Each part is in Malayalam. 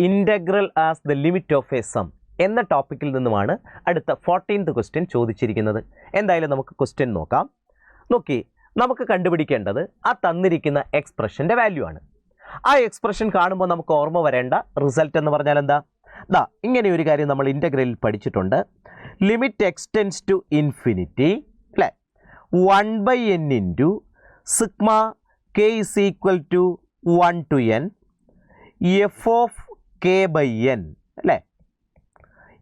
Integral as the limit of a sum എന്ന ടോപ്പിക്കിൽ നിന്നുമാണ് അടുത്ത 14th ക്വസ്റ്റ്യൻ ചോദിച്ചിരിക്കുന്നത്. എന്തായാലും നമുക്ക് ക്വസ്റ്റ്യൻ നോക്കാം. നോക്കി, നമുക്ക് കണ്ടുപിടിക്കേണ്ടത് ആ തന്നിരിക്കുന്ന എക്സ്പ്രഷൻ്റെ വാല്യൂ ആണ്. ആ എക്സ്പ്രഷൻ കാണുമ്പോൾ നമുക്ക് ഓർമ്മ വരേണ്ട റിസൾട്ട് എന്ന് പറഞ്ഞാൽ എന്താ? ദാ ഇങ്ങനെ ഒരു കാര്യം നമ്മൾ ഇൻ്റഗ്രലിൽ പഠിച്ചിട്ടുണ്ട്. ലിമിറ്റ് എക്സ്റ്റെൻസ് ടു ഇൻഫിനിറ്റി അല്ലേ 1/n into sigma k is equal to 1 to n f of k/n അല്ലേ.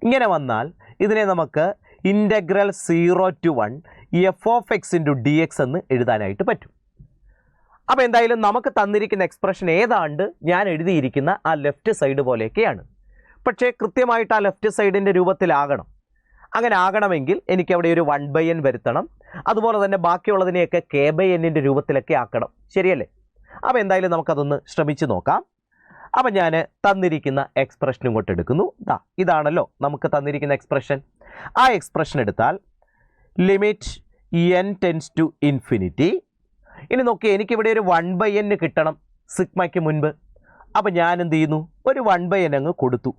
ഇങ്ങനെ വന്നാൽ ഇതിനെ നമുക്ക് integral 0 to 1 f of x into dx എന്ന് എഴുതാനായിട്ട് പറ്റും. അപ്പോൾ എന്തായാലും നമുക്ക് തന്നിരിക്കുന്ന എക്സ്പ്രഷൻ ഏതാണ്ട് ഞാൻ എഴുതിയിരിക്കുന്ന ആ ലെഫ്റ്റ് സൈഡ് പോലെയൊക്കെയാണ്. പക്ഷേ കൃത്യമായിട്ട് ആ ലെഫ്റ്റ് സൈഡിൻ്റെ രൂപത്തിലാകണം. അങ്ങനെ ആകണമെങ്കിൽ എനിക്ക് അവിടെ ഒരു 1/n വരുത്തണം. അതുപോലെ തന്നെ ബാക്കിയുള്ളതിനെയൊക്കെ k/n രൂപത്തിലൊക്കെ ആക്കണം. ശരിയല്ലേ? അപ്പോൾ എന്തായാലും നമുക്കതൊന്ന് ശ്രമിച്ച് നോക്കാം. അപ്പം ഞാൻ തന്നിരിക്കുന്ന എക്സ്പ്രഷൻ ഇങ്ങോട്ട് എടുക്കുന്നു. ഇതാണല്ലോ നമുക്ക് തന്നിരിക്കുന്ന എക്സ്പ്രഷൻ. ആ എക്സ്പ്രഷൻ എടുത്താൽ limit n tends to infinity. ഇനി നോക്കി, എനിക്കിവിടെ ഒരു 1/n കിട്ടണം സിഗ്മയ്ക്ക് മുൻപ്. അപ്പം ഞാൻ എന്ത് ചെയ്യുന്നു? ഒരു 1/n അങ്ങ് കൊടുത്തു.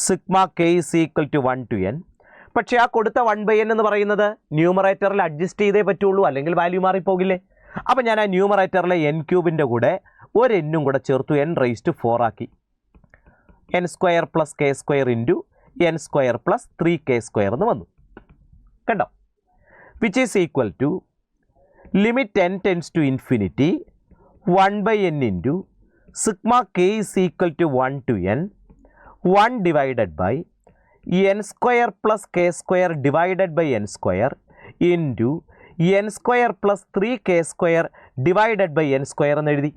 Sigma k is equal to 1 to n. പക്ഷേ ആ കൊടുത്ത 1/n എന്ന് പറയുന്നത് ന്യൂമറേറ്ററിൽ അഡ്ജസ്റ്റ് ചെയ്തേ പറ്റുള്ളൂ, അല്ലെങ്കിൽ വാല്യൂ മാറിപ്പോകില്ലേ? അപ്പം ഞാൻ ആ ന്യൂമറേറ്ററിലെ n³ കൂടെ ഒരു n കൂടെ ചേർത്തു, n⁴ ആക്കി. n² + k² into n² + 3k² എന്ന് വന്നു. കണ്ടോ? Which is equal to limit n tends to infinity 1/n into sigma k is equal to 1 to n 1 divided by n² + k² divided by n² into n² + 3k² divided by n² എന്ന് എഴുതി.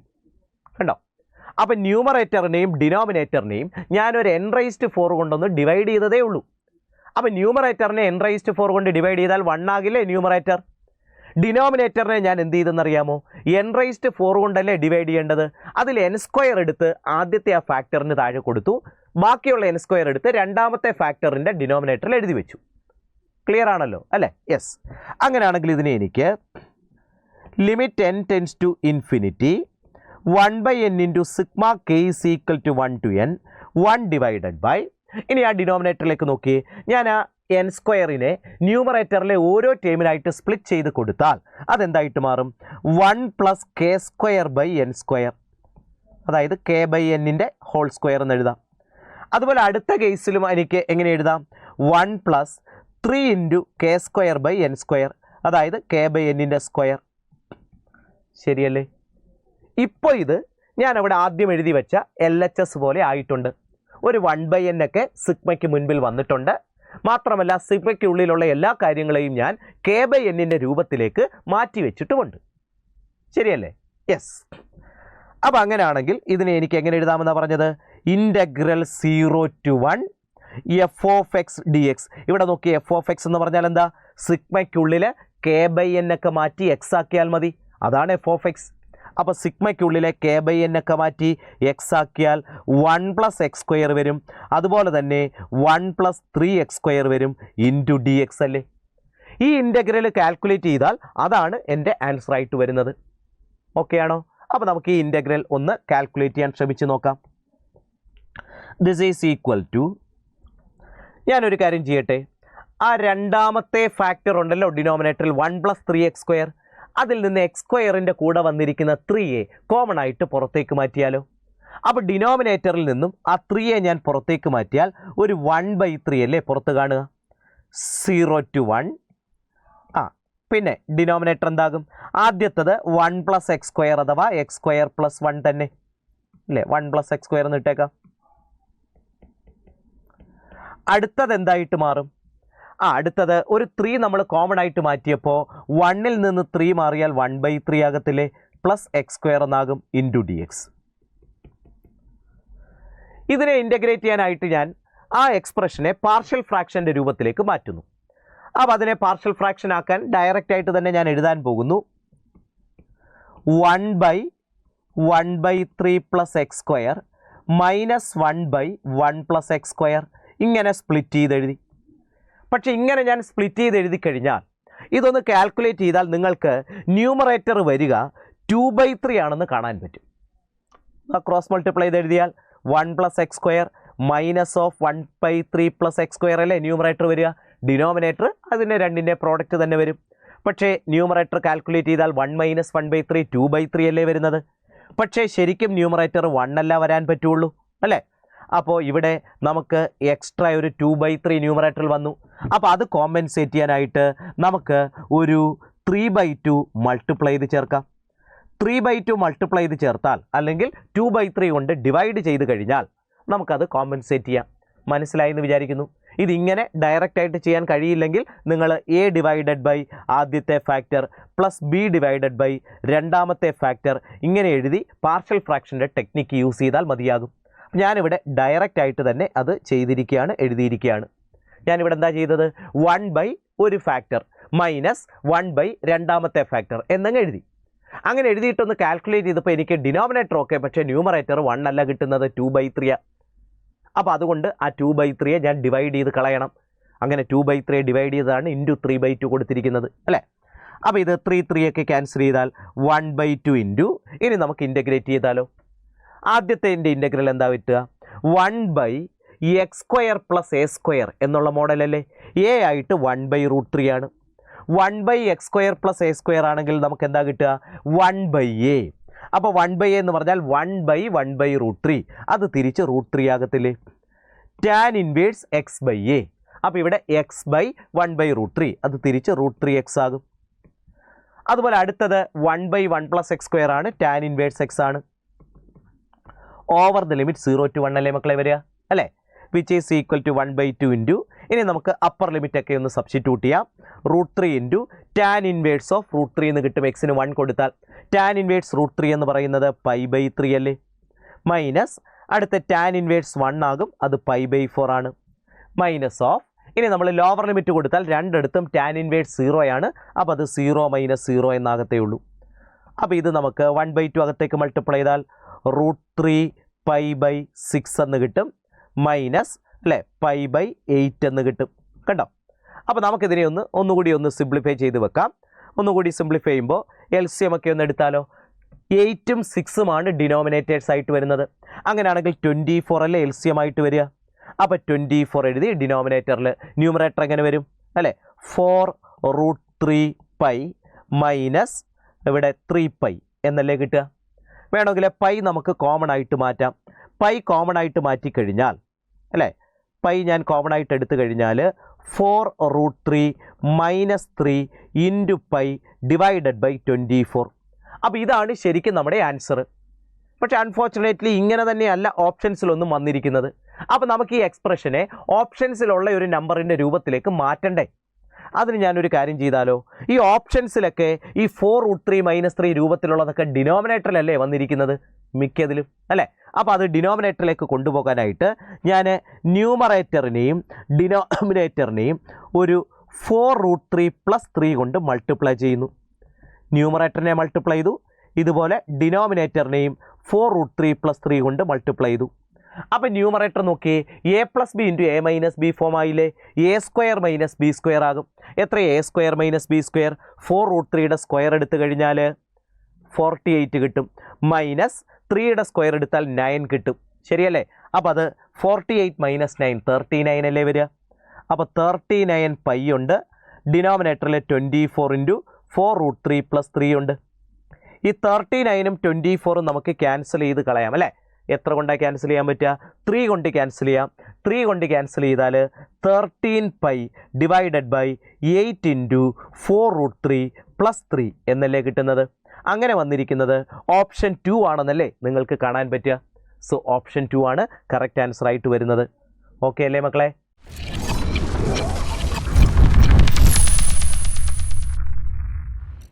കണ്ടോ? അപ്പം ന്യൂമറേറ്ററിനെയും ഡിനോമിനേറ്ററിനെയും ഞാനൊരു n⁴ കൊണ്ടൊന്ന് ഡിവൈഡ് ചെയ്തതേ ഉള്ളൂ. അപ്പം ന്യൂമറേറ്ററിനെ n⁴ കൊണ്ട് ഡിവൈഡ് ചെയ്താൽ 1 ആകില്ലേ ന്യൂമറേറ്റർ? ഡിനോമിനേറ്ററിനെ ഞാൻ എന്ത് ചെയ്തെന്നറിയാമോ? n⁴ കൊണ്ടല്ലേ ഡിവൈഡ് ചെയ്യേണ്ടത്. അതിൽ n² എടുത്ത് ആദ്യത്തെ ആ ഫാക്ടറിന് താഴെ കൊടുത്തു, ബാക്കിയുള്ള n² എടുത്ത് രണ്ടാമത്തെ ഫാക്ടറിൻ്റെ ഡിനോമിനേറ്ററിൽ എഴുതി വെച്ചു. ക്ലിയർ ആണല്ലോ അല്ലേ? യെസ്. അങ്ങനെയാണെങ്കിൽ ഇതിനെ എനിക്ക് limit n tends to infinity 1/n into sigma k is equal to 1 to n 1 divided by, ഇനി ആ ഡിനോമിനേറ്ററിലേക്ക് നോക്കി, ഞാൻ ആ n² ന്യൂമറേറ്ററിലെ ഓരോ ടേമിനായിട്ട് സ്പ്ലിറ്റ് ചെയ്ത് കൊടുത്താൽ അതെന്തായിട്ട് മാറും? 1 + k² n², അതായത് k/n ഹോൾ² എന്ന് എഴുതാം. അതുപോലെ അടുത്ത കേസിലും എനിക്ക് എങ്ങനെ എഴുതാം? 1 + 3 ഇൻറ്റു k² n², അതായത് k/n². ശരിയല്ലേ? ഇപ്പോൾ ഇത് ഞാൻ അവിടെ ആദ്യം എഴുതി വെച്ച LHS പോലെ ആയിട്ടുണ്ട്. ഒരു 1/n ഒക്കെ സിഗ്മയ്ക്ക് മുൻപിൽ വന്നിട്ടുണ്ട്. മാത്രമല്ല സിഗ്മയ്ക്കുള്ളിലുള്ള എല്ലാ കാര്യങ്ങളെയും ഞാൻ k/n രൂപത്തിലേക്ക് മാറ്റി വെച്ചിട്ടുമുണ്ട്. ശരിയല്ലേ? യെസ്. അപ്പം അങ്ങനെയാണെങ്കിൽ ഇതിനെ എനിക്ക് എങ്ങനെ എഴുതാമെന്നാണ് പറഞ്ഞത്? Integral 0 to 1 f of x dx. ഇവിടെ നോക്കി, f of x എന്ന് പറഞ്ഞാൽ എന്താ? സിഗ്മയ്ക്കുള്ളിൽ k/n ഒക്കെ മാറ്റി x ആക്കിയാൽ മതി. അതാണ് f of x. അപ്പോൾ സിഗ്മയ്ക്കുള്ളിലെ k/n ഒക്കെ മാറ്റി x ആക്കിയാൽ 1 + x² വരും. അതുപോലെ തന്നെ 1 + 3x² വരും ഇൻറ്റു dx അല്ലേ. ഈ ഇൻ്റഗ്രൽ കാൽക്കുലേറ്റ് ചെയ്താൽ അതാണ് എൻ്റെ ആൻസർ ആയിട്ട് വരുന്നത്. ഓക്കെ ആണോ? അപ്പോൾ നമുക്ക് ഈ ഇൻ്റഗ്രൽ ഒന്ന് കാൽക്കുലേറ്റ് ചെയ്യാൻ ശ്രമിച്ച് നോക്കാം. ദിസ് ഈസ് ഈക്വൽ ടു, ഞാനൊരു കാര്യം ചെയ്യട്ടെ, ആ രണ്ടാമത്തെ ഫാക്ടർ ഉണ്ടല്ലോ ഡിനോമിനേറ്ററിൽ 1 + 3x², അതിൽ നിന്ന് x² കൂടെ വന്നിരിക്കുന്ന 3a കോമൺ ആയിട്ട് പുറത്തേക്ക് മാറ്റിയാലോ? അപ്പോൾ ഡിനോമിനേറ്ററിൽ നിന്നും ആ 3a ഞാൻ പുറത്തേക്ക് മാറ്റിയാൽ ഒരു 1/3 അല്ലേ പുറത്ത് കാണുക? 0 to 1. പിന്നെ ഡിനോമിനേറ്റർ എന്താകും? ആദ്യത്തത് 1 + x² അഥവാ x² + 1 തന്നെ അല്ലേ? 1 + x² എന്ന് ഇട്ടേക്കാം. അടുത്തത് എന്തായിട്ട് മാറും? അടുത്തത് ഒരു 3 നമ്മൾ കോമൺ ആയിട്ട് മാറ്റിയപ്പോൾ 1ൽ നിന്ന് 3 മാറിയാൽ 1/3 ആകത്തില്ലേ? പ്ലസ് x² എന്നാകും ഇൻറ്റു dx. ഇതിനെ ഇൻ്റഗ്രേറ്റ് ചെയ്യാനായിട്ട് ഞാൻ ആ എക്സ്പ്രഷനെ പാർഷ്യൽ ഫ്രാക്ഷൻ്റെ രൂപത്തിലേക്ക് മാറ്റുന്നു. അപ്പോൾ അതിനെ പാർഷ്യൽ ഫ്രാക്ഷൻ ആക്കാൻ ഡയറക്റ്റ് ആയിട്ട് തന്നെ ഞാൻ എഴുതാൻ പോകുന്നു. 1/1/3 + x² മൈനസ് 1/1 + x², ഇങ്ങനെ സ്പ്ലിറ്റ് ചെയ്ത് എഴുതി. പക്ഷേ ഇങ്ങനെ ഞാൻ സ്പ്ലിറ്റ് ചെയ്ത് എഴുതി കഴിഞ്ഞാൽ ഇതൊന്ന് കാൽക്കുലേറ്റ് ചെയ്താൽ നിങ്ങൾക്ക് ന്യൂമറേറ്റർ വരിക 2/3 ആണെന്ന് കാണാൻ പറ്റും. ക്രോസ് മൾട്ടിപ്ലൈ ചെയ്ത് എഴുതിയാൽ 1 plus x square minus of 1/3 plus x square അല്ലേ ന്യൂമറേറ്റർ വരിക. ഡിനോമിനേറ്റർ അതിൻ്റെ രണ്ടിൻ്റെ പ്രോഡക്റ്റ് തന്നെ വരും. പക്ഷേ ന്യൂമറേറ്റർ കാൽക്കുലേറ്റ് ചെയ്താൽ 1 മൈനസ് 1/3 2/3 അല്ലേ വരുന്നത്. പക്ഷേ ശരിക്കും ന്യൂമറേറ്റർ 1 അല്ല വരാൻ പറ്റുള്ളൂ അല്ലേ. അപ്പോൾ ഇവിടെ നമുക്ക് എക്സ്ട്രാ ഒരു 2/3 ന്യൂമറേറ്ററിൽ വന്നു. അപ്പോൾ അത് കോമ്പൻസേറ്റ് ചെയ്യാനായിട്ട് നമുക്ക് ഒരു 3/2 മൾട്ടിപ്ലൈ ചെയ്ത് ചേർക്കാം. 3/2 മൾട്ടിപ്ലൈ ചെയ്ത് ചേർത്താൽ അല്ലെങ്കിൽ 2/3 കൊണ്ട് ഡിവൈഡ് ചെയ്ത് കഴിഞ്ഞാൽ നമുക്കത് കോമ്പൻസേറ്റ് ചെയ്യാം. മനസ്സിലായി എന്ന് വിചാരിക്കുന്നു. ഇതിങ്ങനെ ഡയറക്റ്റ് ആയിട്ട് ചെയ്യാൻ കഴിയില്ലെങ്കിൽ നിങ്ങൾ എ ഡിവൈഡഡ് ബൈ ആദ്യത്തെ factor plus b divided by രണ്ടാമത്തെ ഫാക്ടർ ഇങ്ങനെ എഴുതി പാർഷ്യൽ ഫ്രാക്ഷൻ്റെ ടെക്നിക്ക് യൂസ് ചെയ്താൽ മതിയാകും. ഞാനിവിടെ ഡയറക്റ്റ് ആയിട്ട് തന്നെ അത് ചെയ്തിരിക്കുകയാണ്, എഴുതിയിരിക്കുകയാണ്. ഞാനിവിടെ എന്താ ചെയ്തത്, 1 ഒരു ഫാക്ടർ മൈനസ് 1 രണ്ടാമത്തെ ഫാക്ടർ എന്നങ്ങ് എഴുതി. അങ്ങനെ എഴുതിയിട്ടൊന്ന് കാൽക്കുലേറ്റ് ചെയ്തപ്പോൾ എനിക്ക് ഡിനോമിനേറ്റർ ഓക്കെ, പക്ഷേ ന്യൂമറേറ്റർ 1 അല്ല കിട്ടുന്നത് 2/3. അപ്പോൾ അതുകൊണ്ട് ആ 2/3 ഞാൻ ഡിവൈഡ് ചെയ്ത് കളയണം. അങ്ങനെ 2/3 ഡിവൈഡ് ചെയ്തതാണ് ഇൻറ്റു 3/2 കൊടുത്തിരിക്കുന്നത് അല്ലേ. അപ്പോൾ ഇത് 3 ഒക്കെ ക്യാൻസൽ ചെയ്താൽ 1/2 ഇൻറ്റു, ഇനി നമുക്ക് ഇൻ്റഗ്രേറ്റ് ചെയ്താലോ. ആദ്യത്തെ ഇൻ്റഗ്രൽ എന്താ പറ്റുക, 1/x² പ്ലസ് a സ്ക്വയർ എന്നുള്ള മോഡലല്ലേ. എ ആയിട്ട് 1/√3 ആണ്. 1/x² പ്ലസ് a സ്ക്വയർ ആണെങ്കിൽ നമുക്ക് എന്താ കിട്ടുക, 1/a. അപ്പോൾ 1/a എന്ന് പറഞ്ഞാൽ 1/1/√3, അത് തിരിച്ച് √3 ആകത്തില്ലേ. Tan inverse x/a. അപ്പോൾ ഇവിടെ x/1/√3 അത് തിരിച്ച് √3x ആകും. അതുപോലെ അടുത്തത് 1/1 പ്ലസ് എക്സ് സ്ക്വയർ ആണ്, ടാൻ ഇൻവേഴ്സ് x ആണ്. ഓവർ ദ ലിമിറ്റ് 0 to 1 അല്ലേ മക്കളെ വരിക അല്ലേ, which is equal to 1/2 into, ഇനി നമുക്ക് അപ്പർ ലിമിറ്റ് ഒക്കെ ഒന്ന് സബ്സ്റ്റിറ്റ്യൂട്ട് ചെയ്യാം. √3 ഇൻറ്റു ടാൻ ഇൻവേഴ്സ് ഓഫ് √3 എന്ന് കിട്ടും. എക്സിന് 1 കൊടുത്താൽ ടാൻ ഇൻവേഴ്സ് √3 എന്ന് പറയുന്നത് π/3 അല്ലേ, മൈനസ് അടുത്ത ടാൻ ഇൻവേഴ്സ് 1 ആകും, അത് π/4 ആണ്, മൈനസ് ഓഫ്, ഇനി നമ്മൾ ലോവർ ലിമിറ്റ് കൊടുത്താൽ രണ്ടിടത്തും ടാൻ ഇൻവേഴ്സ് 0 ആണ്. അപ്പോൾ അത് 0 - 0 എന്നാകത്തേ ഉള്ളൂ. അപ്പോൾ ഇത് നമുക്ക് 1/2 അകത്തേക്ക് മൾട്ടിപ്ലൈ ചെയ്താൽ √3 π/6 എന്ന് കിട്ടും, മൈനസ് അല്ലേ π/8 എന്ന് കിട്ടും. കണ്ടോ. അപ്പോൾ നമുക്കിതിനെ ഒന്നുകൂടി സിംപ്ലിഫൈ ചെയ്ത് വെക്കാം. ഒന്നുകൂടി സിംപ്ലിഫൈ ചെയ്യുമ്പോൾ LCM ഒക്കെ ഒന്ന് എടുത്താലോ. 8ഉം 6ഉമാണ് ഡിനോമിനേറ്റേഴ്സ് ആയിട്ട് വരുന്നത്. അങ്ങനെയാണെങ്കിൽ 24 അല്ലേ LCM ആയിട്ട് വരിക. അപ്പോൾ 24 എഴുതി ഡിനോമിനേറ്ററിൽ, ന്യൂമറേറ്റർ എങ്ങനെ വരും അല്ലേ, 4√3 π മൈനസ് ഇവിടെ 3π എന്നല്ലേ കിട്ടുക. വേണമെങ്കിൽ പൈ നമുക്ക് കോമൺ ആയിട്ട് മാറ്റാം. പൈ കോമൺ ആയിട്ട് മാറ്റിക്കഴിഞ്ഞാൽ അല്ലേ, പൈ ഞാൻ കോമൺ ആയിട്ട് എടുത്തു കഴിഞ്ഞാൽ 4√3 minus 3 into pi divided by 24. അപ്പോൾ ഇതാണ് ശരിക്കും നമ്മുടെ ആൻസർ. പക്ഷേ അൺഫോർച്ചുനേറ്റ്ലി ഇങ്ങനെ തന്നെയല്ല ഓപ്ഷൻസിലൊന്നും വന്നിരിക്കുന്നത്. അപ്പോൾ നമുക്ക് ഈ എക്സ്പ്രഷനെ ഓപ്ഷൻസിലുള്ള ഒരു നമ്പറിൻ്റെ രൂപത്തിലേക്ക് മാറ്റണ്ടേ. അതിന് ഞാനൊരു കാര്യം ചെയ്താലോ, ഈ ഓപ്ഷൻസിലൊക്കെ ഈ 4√3 - 3 രൂപത്തിലുള്ളതൊക്കെ ഡിനോമിനേറ്ററിലല്ലേ വന്നിരിക്കുന്നത് മിക്കതിലും അല്ലേ. അപ്പോൾ അത് ഡിനോമിനേറ്ററിലേക്ക് കൊണ്ടുപോകാനായിട്ട് ഞാൻ ന്യൂമറേറ്ററിനെയും ഡിനോമിനേറ്ററിനെയും ഒരു 4√3 + 3 കൊണ്ട് മൾട്ടിപ്ലൈ ചെയ്യുന്നു. ന്യൂമറേറ്ററിനെ മൾട്ടിപ്ലൈ ചെയ്തു, ഇതുപോലെ ഡിനോമിനേറ്ററിനെയും 4√3 + 3 കൊണ്ട് മൾട്ടിപ്ലൈ ചെയ്തു. അപ്പോൾ ന്യൂമറേറ്റർ നോക്കിയേ, a+b into a - b form ആയില്ലേ, a² - b² ആകും. എത്ര a² - b², 4√3യുടെ സ്ക്വയർ എടുത്തു കഴിഞ്ഞാൽ 48 കിട്ടും, മൈനസ് 3യുടെ സ്ക്വയർ എടുത്താൽ 9 കിട്ടും, ശരിയല്ലേ. അപ്പോൾ അത് 48 - 9 39 അല്ലേ വരിക. അപ്പോൾ 39 പൈ ഉണ്ട്, ഡിനോമിനേറ്ററിൽ 24 ഇൻറ്റു 4√3 + 3 ഉണ്ട്. ഈ 39ഉം 24ഉം നമുക്ക് ക്യാൻസൽ ചെയ്ത് കളയാം അല്ലേ. എത്ര കൊണ്ടാണ് ക്യാൻസൽ ചെയ്യാൻ പറ്റുക, 3 കൊണ്ട് ക്യാൻസൽ ചെയ്യാം. 3 കൊണ്ട് ക്യാൻസൽ ചെയ്താൽ 13 പൈ ഡിവൈഡഡ് ബൈ 8 ഇൻറ്റു 4√3 + 3 എന്നല്ലേ കിട്ടുന്നത്. അങ്ങനെ വന്നിരിക്കുന്നത് ഓപ്ഷൻ 2 ആണെന്നല്ലേ നിങ്ങൾക്ക് കാണാൻ പറ്റുക. സോ ഓപ്ഷൻ 2 ആണ് കറക്റ്റ് ആൻസർ ആയിട്ട് വരുന്നത്. ഓക്കെ അല്ലേ മക്കളെ.